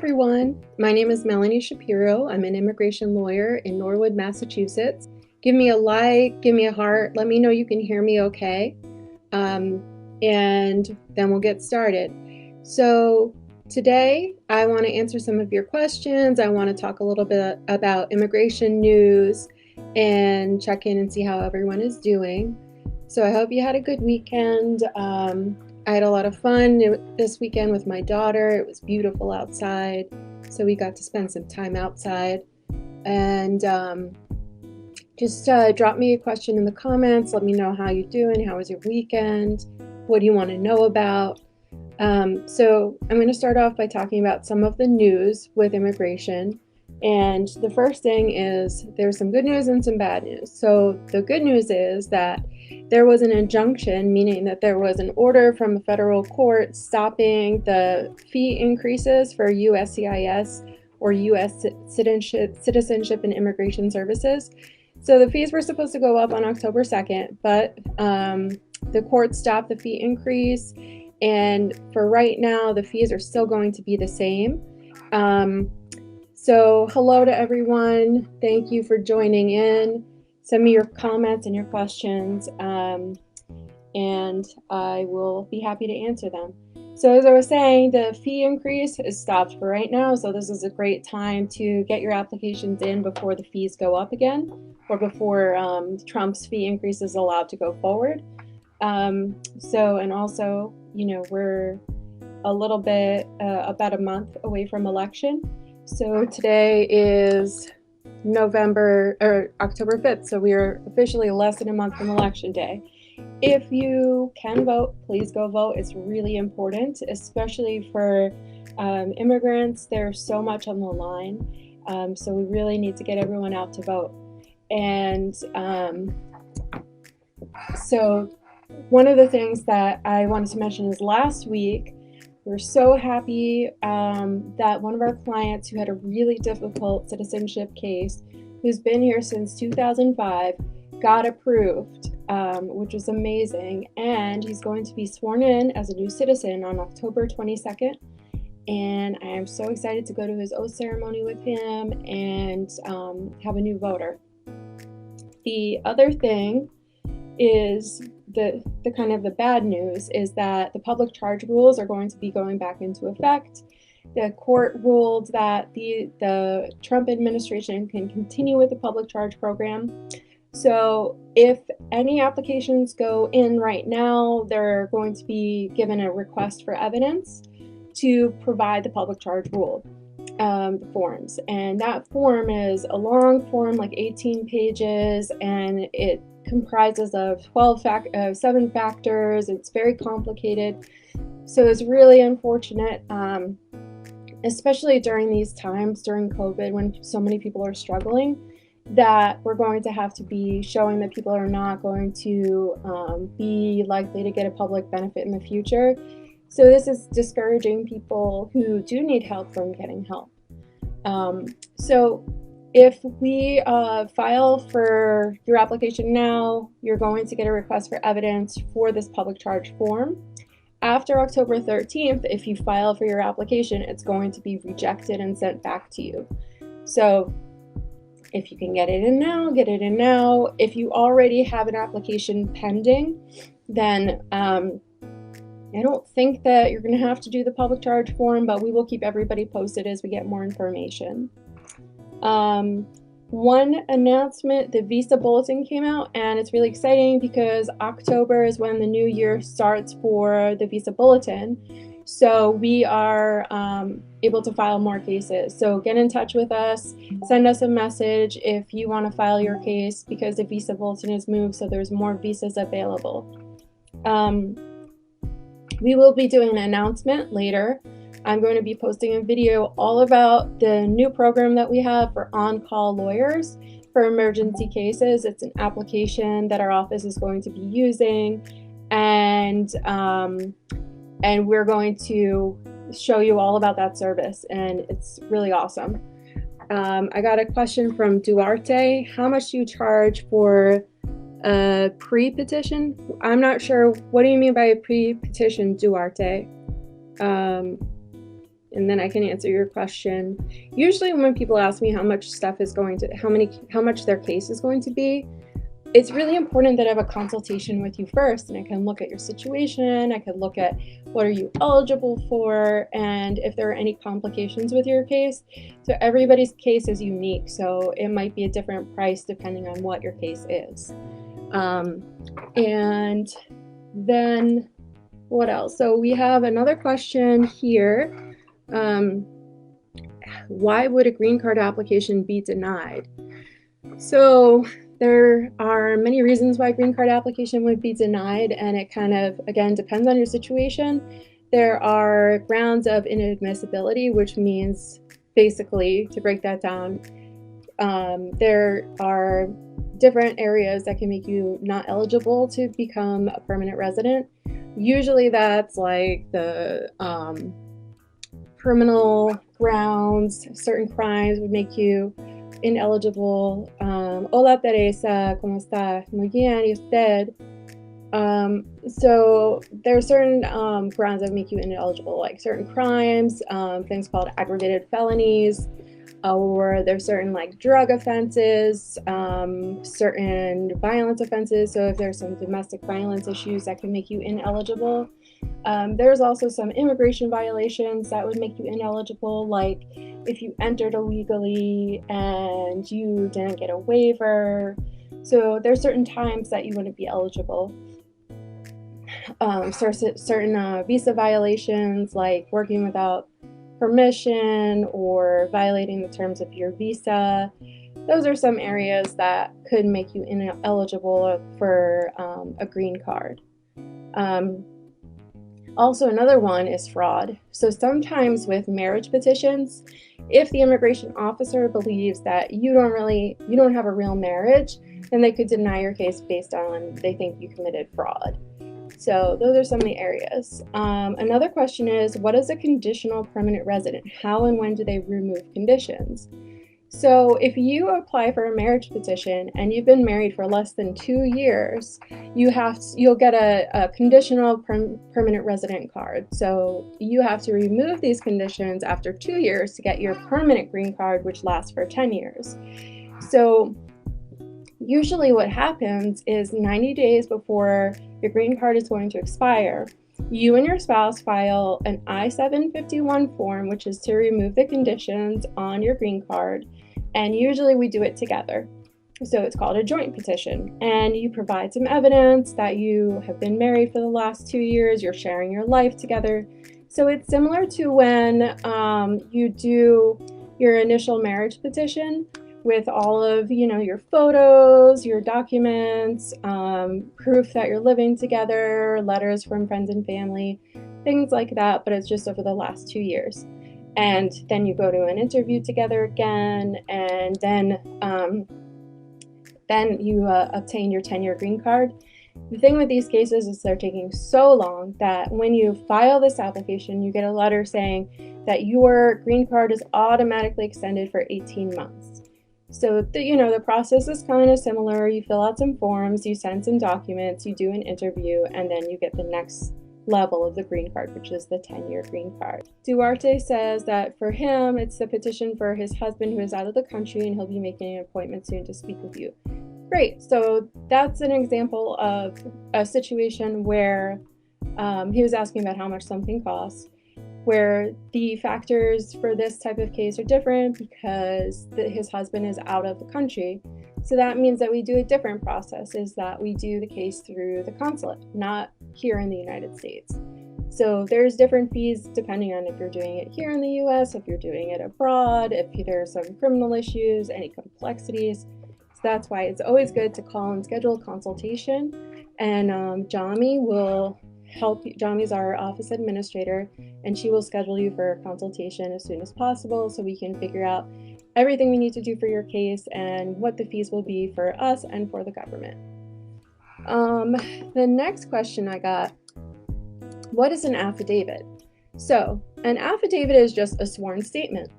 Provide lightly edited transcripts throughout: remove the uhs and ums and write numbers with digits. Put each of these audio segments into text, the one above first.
everyone. My name is Melanie Shapiro. I'm an immigration lawyer in Norwood, Massachusetts. Give me a like, give me a heart, let me know you can hear me okay. And then we'll get started. So today I want to answer some of your questions. I want to talk a little bit about immigration news and check in and see how everyone is doing. So I hope you had a good weekend. I had a lot of fun this weekend with my daughter. It was beautiful outside, so we got to spend some time outside. And just drop me a question in the comments. Let me know how you're doing. How was your weekend? What do you want to know about? So I'm going to start off by talking about some of the news with immigration. And the first thing is there's some good news and some bad news. So the good news is that there was an injunction, meaning that there was an order from a federal court stopping the fee increases for USCIS or U.S. Citizenship and Immigration Services. So the fees were supposed to go up on October 2nd, but the court stopped the fee increase. And for right now, the fees are still going to be the same. So hello to everyone. Thank you for joining in. Send me your comments and your questions, and I will be happy to answer them. So as I was saying, the fee increase is stopped for right now. So this is a great time to get your applications in before the fees go up again, or before Trump's fee increase is allowed to go forward. And also, we're a little bit, about a month away from election. So today is October 5th. So we are officially less than a month from election day. If you can vote, please go vote. It's really important, especially for immigrants. There's so much on the line. So we really need to get everyone out to vote. And so one of the things that I wanted to mention is last week, we're so happy that one of our clients who had a really difficult citizenship case, who's been here since 2005, got approved, which was amazing. And he's going to be sworn in as a new citizen on October 22nd. And I am so excited to go to his oath ceremony with him and have a new voter. The other thing is the kind of the bad news is that the public charge rules are going to be going back into effect. The court ruled that the Trump administration can continue with the public charge program. So if any applications go in right now, they're going to be given a request for evidence to provide the public charge rule, the forms. And that form is a long form, like 18 pages, and it comprises of 7 factors. It's very complicated. So it's really unfortunate, especially during these times, during COVID, when so many people are struggling, that we're going to have to be showing that people are not going to be likely to get a public benefit in the future. So this is discouraging people who do need help from getting help. So if we file for your application now, you're going to get a request for evidence for this public charge form. After October 13th, if you file for your application, it's going to be rejected and sent back to you. So if you can get it in now, get it in now. If you already have an application pending, then I don't think that you're going to have to do the public charge form, but we will keep everybody posted as we get more information. One announcement, the visa bulletin came out, and it's really exciting because October is when the new year starts for the visa bulletin. So we are able to file more cases. So get in touch with us, send us a message if you want to file your case, because the visa bulletin is moved, so there's more visas available. We will be doing an announcement later. I'm going to be posting a video all about the new program that we have for on-call lawyers for emergency cases. It's an application that our office is going to be using, and we're going to show you all about that service, and it's really awesome. I got a question from Duarte. How much do you charge for a pre-petition? I'm not sure. What do you mean by a pre-petition, Duarte? and then I can answer your question. Usually when people ask me how much stuff is going to, how much their case is going to be, it's really important that I have a consultation with you first, and I can look at your situation, I can look at what are you eligible for, and if there are any complications with your case. So everybody's case is unique, so it might be a different price depending on what your case is. And then what else? So we have another question here. Why would a green card application be denied? So there are many reasons why a green card application would be denied, and it kind of, again, depends on your situation. There are grounds of inadmissibility, which means, basically, to break that down, there are different areas that can make you not eligible to become a permanent resident. Usually that's like the criminal grounds, certain crimes would make you ineligible. Hola Teresa, ¿cómo está? Muy bien, ¿y usted? So there are certain grounds that make you ineligible, like certain crimes, things called aggravated felonies, or there's certain like drug offenses, certain violence offenses. So if there's some domestic violence issues that can make you ineligible. There's also some immigration violations that would make you ineligible, like if you entered illegally and you didn't get a waiver. So there's certain times that you wouldn't be eligible. Certain visa violations, like working without permission or violating the terms of your visa. Those are some areas that could make you ineligible for a green card. Also, another one is fraud. So sometimes with marriage petitions, if the immigration officer believes that you don't have a real marriage, then they could deny your case based on they think you committed fraud. So those are some of the areas. Another question is, what is a conditional permanent resident? How and when do they remove conditions? So if you apply for a marriage petition and you've been married for less than 2 years, you'll get a conditional permanent resident card. So you have to remove these conditions after 2 years to get your permanent green card, which lasts for 10 years. So usually what happens is 90 days before your green card is going to expire, you and your spouse file an I-751 form, which is to remove the conditions on your green card, and usually we do it together. So it's called a joint petition, and you provide some evidence that you have been married for the last 2 years, you're sharing your life together. So it's similar to when you do your initial marriage petition with all of your photos, your documents, proof that you're living together, letters from friends and family, things like that, but it's just over the last 2 years. And then you go to an interview together again, and then you obtain your 10-year green card. The thing with these cases is they're taking so long that when you file this application, you get a letter saying that your green card is automatically extended for 18 months. So the process is kind of similar. You fill out some forms, you send some documents, you do an interview, and then you get the next level of the green card, which is the 10-year green card. Duarte says that for him, it's the petition for his husband who is out of the country, and he'll be making an appointment soon to speak with you. Great. So that's an example of a situation where he was asking about how much something costs, where the factors for this type of case are different because his husband is out of the country. So that means that we do a different process, is that we do the case through the consulate, not here in the United States. So there's different fees depending on if you're doing it here in the US, if you're doing it abroad, if there are some criminal issues, any complexities. So that's why it's always good to call and schedule a consultation. And Jami will help you. Jami's our office administrator, and she will schedule you for a consultation as soon as possible so we can figure out everything we need to do for your case and what the fees will be for us and for the government. The next question I got, what is an affidavit? So an affidavit is just a sworn statement,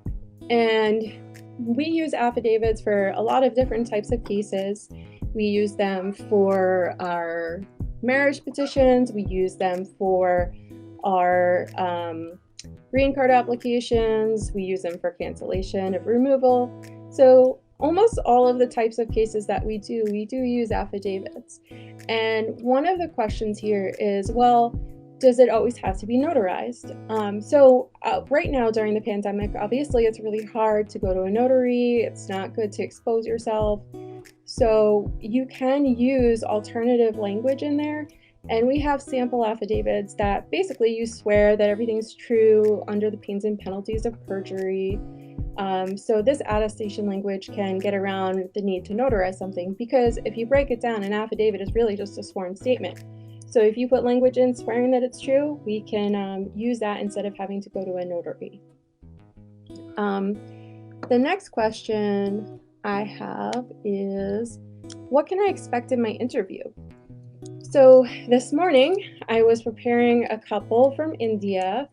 and we use affidavits for a lot of different types of cases. We use them for our marriage petitions, we use them for our Green card applications, we use them for cancellation of removal. So almost all of the types of cases that we do use affidavits. And one of the questions here is, well, does it always have to be notarized? Right now during the pandemic, obviously it's really hard to go to a notary. It's not good to expose yourself. So you can use alternative language in there. And we have sample affidavits that basically you swear that everything's true under the pains and penalties of perjury. So this attestation language can get around the need to notarize something, because if you break it down, an affidavit is really just a sworn statement. So if you put language in swearing that it's true, we can use that instead of having to go to a notary. The next question I have is, what can I expect in my interview? So this morning I was preparing a couple from India,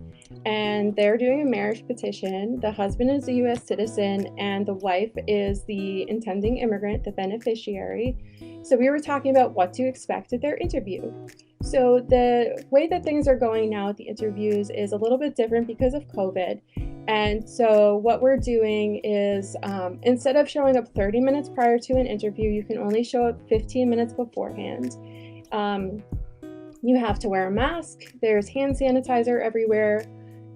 and they're doing a marriage petition. The husband is a US citizen and the wife is the intending immigrant, the beneficiary. So we were talking about what to expect at their interview. So the way that things are going now at the interviews is a little bit different because of COVID. And so what we're doing is, instead of showing up 30 minutes prior to an interview, you can only show up 15 minutes beforehand. You have to wear a mask, there's hand sanitizer everywhere,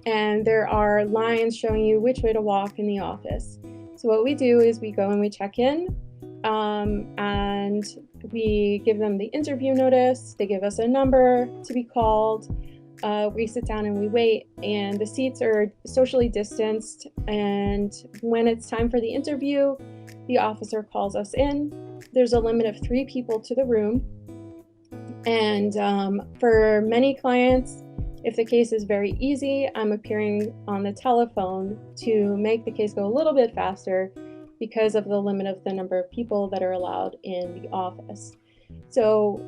and there are lines showing you which way to walk in the office. So what we do is we go and we check in, and we give them the interview notice. They give us a number to be called. We sit down and we wait, and the seats are socially distanced. And when it's time for the interview, the officer calls us in. There's a limit of 3 people to the room. And for many clients, if the case is very easy, I'm appearing on the telephone to make the case go a little bit faster because of the limit of the number of people that are allowed in the office. So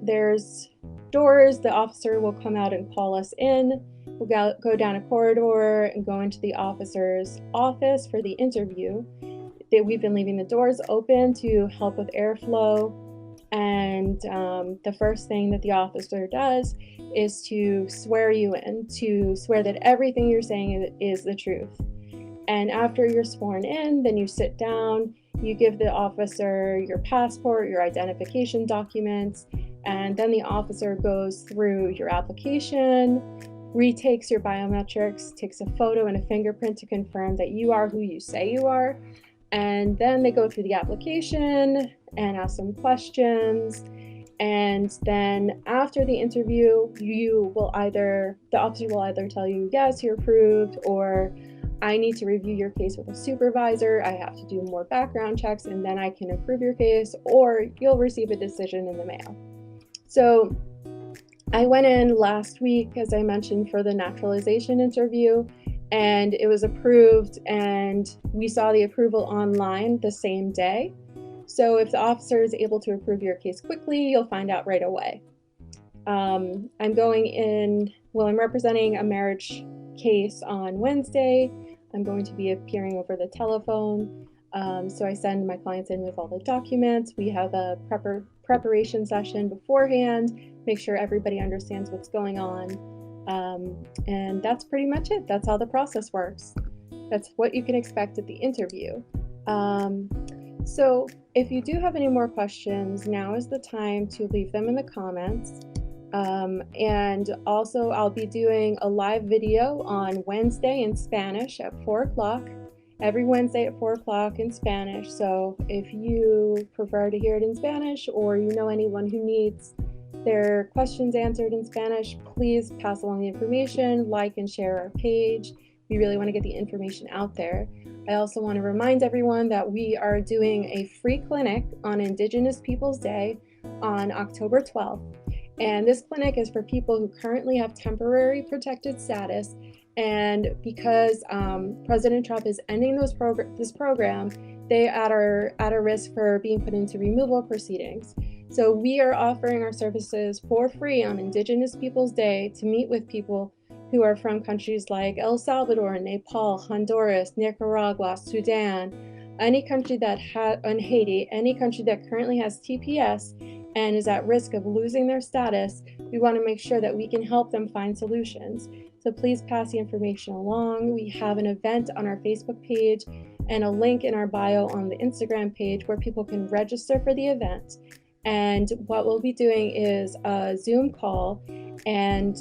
there's doors. The officer will come out and call us in. We'll go down a corridor and go into the officer's office for the interview. We've been leaving the doors open to help with airflow. And the first thing that the officer does is to swear you in, to swear that everything you're saying is the truth. And after you're sworn in, then you sit down, you give the officer your passport, your identification documents, and then the officer goes through your application, retakes your biometrics, takes a photo and a fingerprint to confirm that you are who you say you are. And then they go through the application and ask some questions. And then after the interview, the officer will either tell you, yes, you're approved, or I need to review your case with a supervisor. I have to do more background checks and then I can approve your case, or you'll receive a decision in the mail. So I went in last week, as I mentioned, for the naturalization interview, and it was approved, and we saw the approval online the same day. So if the officer is able to approve your case quickly, you'll find out right away. I'm representing a marriage case on Wednesday. I'm going to be appearing over the telephone. So I send my clients in with all the documents. We have a preparation session beforehand, make sure everybody understands what's going on. And that's pretty much it. That's how the process works. That's what you can expect at the interview. So if you do have any more questions, now is the time to leave them in the comments. And also I'll be doing a live video on Wednesday in Spanish at 4 o'clock, every Wednesday at 4 o'clock in Spanish. So if you prefer to hear it in Spanish, or you know anyone who needs their questions answered in Spanish, please pass along the information, like and share our page. We really want to get the information out there. I also want to remind everyone that we are doing a free clinic on Indigenous Peoples Day on October 12th. And this clinic is for people who currently have temporary protected status. And because President Trump is ending this program, they are at a risk for being put into removal proceedings. So we are offering our services for free on Indigenous Peoples Day to meet with people who are from countries like El Salvador, Nepal, Honduras, Nicaragua, Sudan, any country that and Haiti, any country that currently has TPS and is at risk of losing their status. We want to make sure that we can help them find solutions. So please pass the information along. We have an event on our Facebook page and a link in our bio on the Instagram page where people can register for the event. And what we'll be doing is a Zoom call and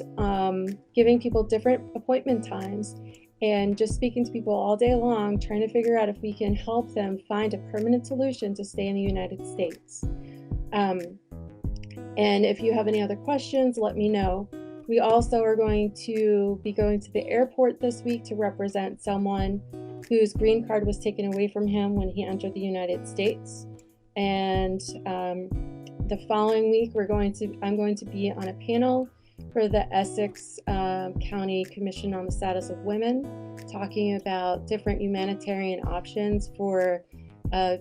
giving people different appointment times and just speaking to people all day long, trying to figure out if we can help them find a permanent solution to stay in the United States. And if you have any other questions, let me know. We also are going to be going to the airport this week to represent someone whose green card was taken away from him when he entered the United States. And the following week, I'm going to be on a panel for the Essex County Commission on the Status of Women, talking about different humanitarian options for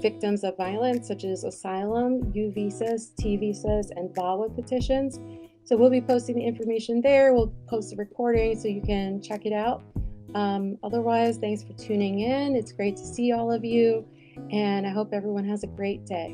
victims of violence, such as asylum, U visas, T visas, and VAWA petitions. So we'll be posting the information there. We'll post a recording so you can check it out. Otherwise, thanks for tuning in. It's great to see all of you, and I hope everyone has a great day.